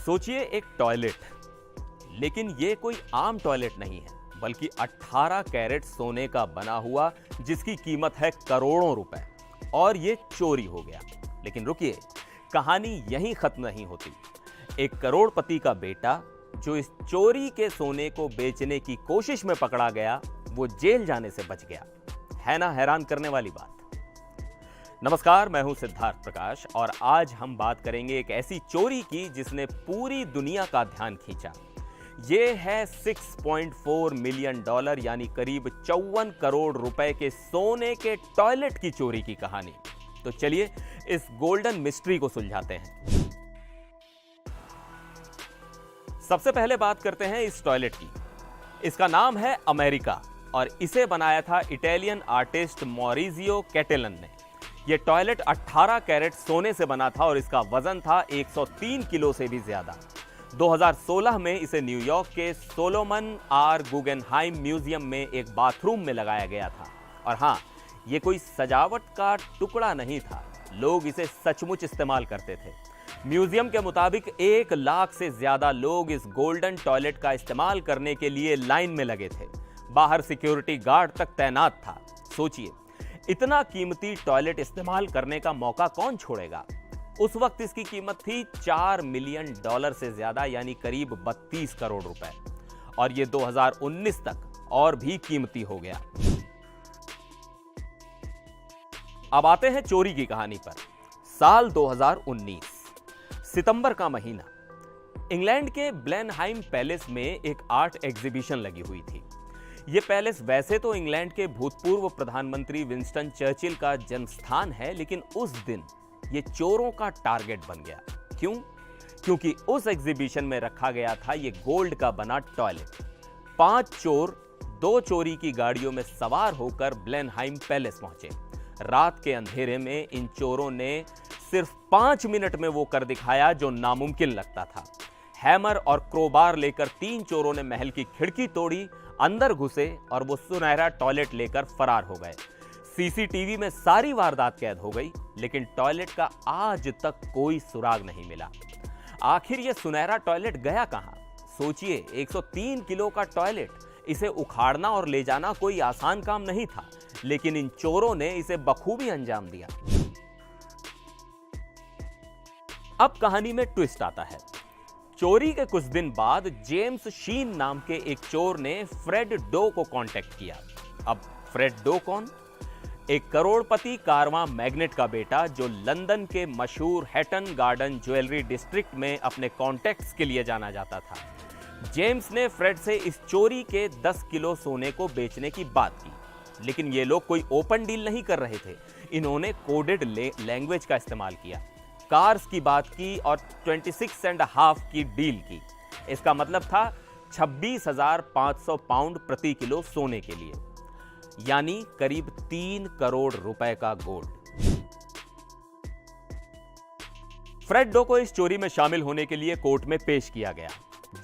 सोचिए एक टॉयलेट, लेकिन ये कोई आम टॉयलेट नहीं है, बल्कि 18 कैरेट सोने का बना हुआ, जिसकी कीमत है करोड़ों रुपए। और ये चोरी हो गया। लेकिन रुकिए, कहानी यहीं खत्म नहीं होती। एक करोड़पति का बेटा जो इस चोरी के सोने को बेचने की कोशिश में पकड़ा गया, वो जेल जाने से बच गया। है ना हैरान करने वाली बात। नमस्कार, मैं हूं सिद्धार्थ प्रकाश और आज हम बात करेंगे एक ऐसी चोरी की जिसने पूरी दुनिया का ध्यान खींचा। ये है $6.4 मिलियन यानी करीब 54 करोड़ रुपए के सोने के टॉयलेट की चोरी की कहानी। तो चलिए इस गोल्डन मिस्ट्री को सुलझाते हैं। सबसे पहले बात करते हैं इस टॉयलेट की। इसका नाम है अमेरिका और इसे बनाया था इटालियन आर्टिस्ट मॉरिजियो कैटेलन ने। यह टॉयलेट 18 कैरेट सोने से बना था और इसका वजन था 103 किलो से भी ज्यादा। 2016 में इसे न्यूयॉर्क के सोलोमन आर गुगेनहाइम म्यूजियम में एक बाथरूम में लगाया गया था। और हां, यह कोई सजावट का टुकड़ा नहीं था, लोग इसे सचमुच इस्तेमाल करते थे। म्यूजियम के मुताबिक 1 लाख से ज्यादा लोग इस गोल्डन टॉयलेट का इस्तेमाल करने के लिए लाइन में लगे थे। बाहर सिक्योरिटी गार्ड तक तैनात था। सोचिए, इतना कीमती टॉयलेट इस्तेमाल करने का मौका कौन छोड़ेगा। उस वक्त इसकी कीमत थी $4 मिलियन से ज्यादा, यानी करीब 32 करोड़ रुपए। और यह 2019 तक और भी कीमती हो गया। अब आते हैं चोरी की कहानी पर। साल 2019, सितंबर का महीना। इंग्लैंड के ब्लेनहाइम पैलेस में एक आर्ट एग्जीबिशन लगी हुई थी। यह पैलेस वैसे तो इंग्लैंड के भूतपूर्व प्रधानमंत्री विंस्टन चर्चिल का जन्मस्थान है, लेकिन उस दिन यह चोरों का टारगेट बन गया। क्यों? क्योंकि उस एग्जीबिशन में रखा गया था यह गोल्ड का बना टॉयलेट। 5 चोर 2 चोरी की गाड़ियों में सवार होकर ब्लेनहाइम पैलेस पहुंचे। रात के अंधेरे में इन चोरों ने सिर्फ 5 मिनट में वो कर दिखाया जो नामुमकिन लगता था। हैमर और क्रोबार लेकर 3 चोरों ने महल की खिड़की तोड़ी, अंदर घुसे और वो सुनहरा टॉयलेट लेकर फरार हो गए। सीसीटीवी में सारी वारदात कैद हो गई, लेकिन टॉयलेट का आज तक कोई सुराग नहीं मिला। आखिर ये सुनहरा टॉयलेट गया कहां? सोचिए, 103 किलो का टॉयलेट, इसे उखाड़ना और ले जाना कोई आसान काम नहीं था, लेकिन इन चोरों ने इसे बखूबी अंजाम दिया। अब कहानी में ट्विस्ट आता है। चोरी के कुछ दिन बाद जेम्स शीन नाम के एक चोर ने फ्रेड डो को कांटेक्ट किया। अब फ्रेड डो कौन? एक करोड़पति कारवां मैग्नेट का बेटा जो लंदन के मशहूर हैटन गार्डन ज्वेलरी डिस्ट्रिक्ट में अपने कॉन्टैक्ट्स के लिए जाना जाता था। जेम्स ने फ्रेड से इस चोरी के 10 किलो सोने को बेचने की बात की, लेकिन ये लोग कोई ओपन डील नहीं कर रहे थे। इन्होंने कोडेड लैंग्वेज का इस्तेमाल किया, कार्स की बात की और 26.5 की डील की। इसका मतलब था 26,500 पाउंड प्रति किलो सोने के लिए, यानी करीब 3 करोड़ रुपए का गोल्ड। फ्रेड डो को इस चोरी में शामिल होने के लिए कोर्ट में पेश किया गया।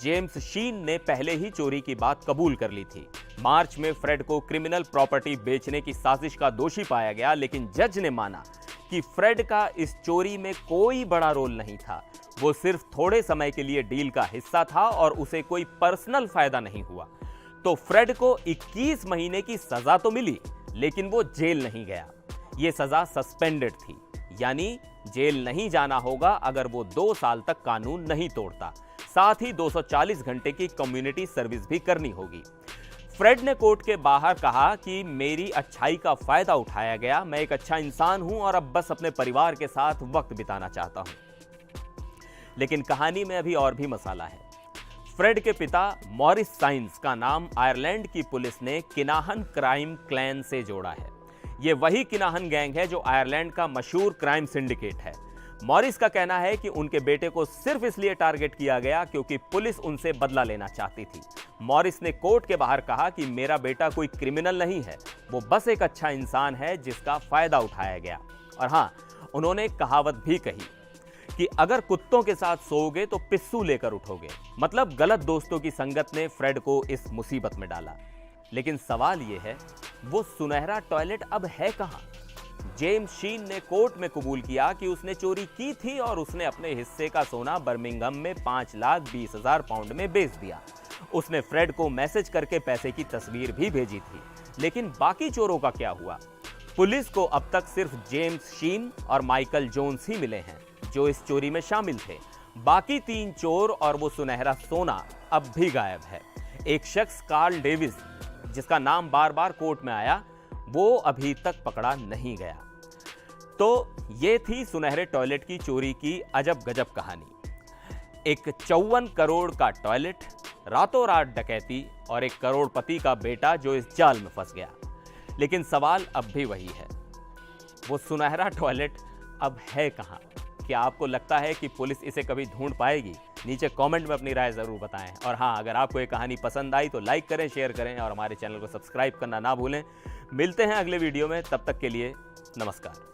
जेम्स शीन ने पहले ही चोरी की बात कबूल कर ली थी। मार्च में फ्रेड को क्रिमिनल प्रॉपर्टी बेचने की साजिश का दोषी पाया गया, लेकिन जज ने माना कि फ्रेड का इस चोरी में कोई बड़ा रोल नहीं था। वो सिर्फ थोड़े समय के लिए डील का हिस्सा था और उसे कोई पर्सनल फायदा नहीं हुआ। तो फ्रेड को 21 महीने की सजा तो मिली, लेकिन वो जेल नहीं गया। ये सजा सस्पेंडेड थी, यानी जेल नहीं जाना होगा अगर वो 2 साल तक कानून नहीं तोड़ता। साथ ही 240 घंटे की कम्युनिटी सर्विस भी करनी होगी। फ्रेड ने कोर्ट के बाहर कहा कि मेरी अच्छाई का फायदा उठाया गया, मैं एक अच्छा इंसान हूं और अब बस अपने परिवार के साथ वक्त बिताना चाहता हूं। लेकिन कहानी में अभी और भी मसाला है। फ्रेड के पिता मॉरिस साइंस का नाम आयरलैंड की पुलिस ने किनाहन क्राइम क्लैन से जोड़ा है। यह वही किनाहन गैंग है जो आयरलैंड का मशहूर क्राइम सिंडिकेट है। मॉरिस का कहना है कि उनके बेटे को सिर्फ इसलिए टारगेट किया गया क्योंकि पुलिस उनसे बदला लेना चाहती थी। मॉरिस ने कोर्ट के बाहर कहा कि मेरा बेटा कोई क्रिमिनल नहीं है, वो बस एक अच्छा इंसान है जिसका फायदा उठाया गया। और हां, उन्होंने कहावत भी कही कि अगर कुत्तों के साथ सोओगे तो पिस्सू लेकर उठोगे। मतलब गलत दोस्तों की संगत ने फ्रेड को इस मुसीबत में डाला। लेकिन सवाल यह है, वो सुनहरा टॉयलेट अब है कहां? जेम्स शीन ने कोर्ट में कबूल किया कि उसने चोरी की थी और उसने अपने हिस्से का सोना बर्मिंघम में 5,20,000 पाउंड में बेच दिया। उसने फ्रेड को मैसेज करके पैसे की तस्वीर भी भेजी थी। लेकिन बाकी चोरों का क्या हुआ? पुलिस को अब तक सिर्फ जेम्स शीन और माइकल जोन्स ही मिले हैं जो इस चोरी में शामिल थे। बाकी 3 चोर और वो सुनहरा सोना अब भी गायब है। एक शख्स कार्ल डेविस, जिसका नाम बार बार कोर्ट में आया, वो अभी तक पकड़ा नहीं गया। तो ये थी सुनहरे टॉयलेट की चोरी की अजब गजब कहानी। एक 54 करोड़ का टॉयलेट, रातों रात डकैती और एक करोड़पति का बेटा जो इस जाल में फंस गया। लेकिन सवाल अब भी वही है, वो सुनहरा टॉयलेट अब है कहां? क्या आपको लगता है कि पुलिस इसे कभी ढूंढ पाएगी? नीचे कमेंट में अपनी राय जरूर बताएं। और हाँ, अगर आपको ये कहानी पसंद आई तो लाइक करें, शेयर करें और हमारे चैनल को सब्सक्राइब करना ना भूलें। मिलते हैं अगले वीडियो में, तब तक के लिए नमस्कार।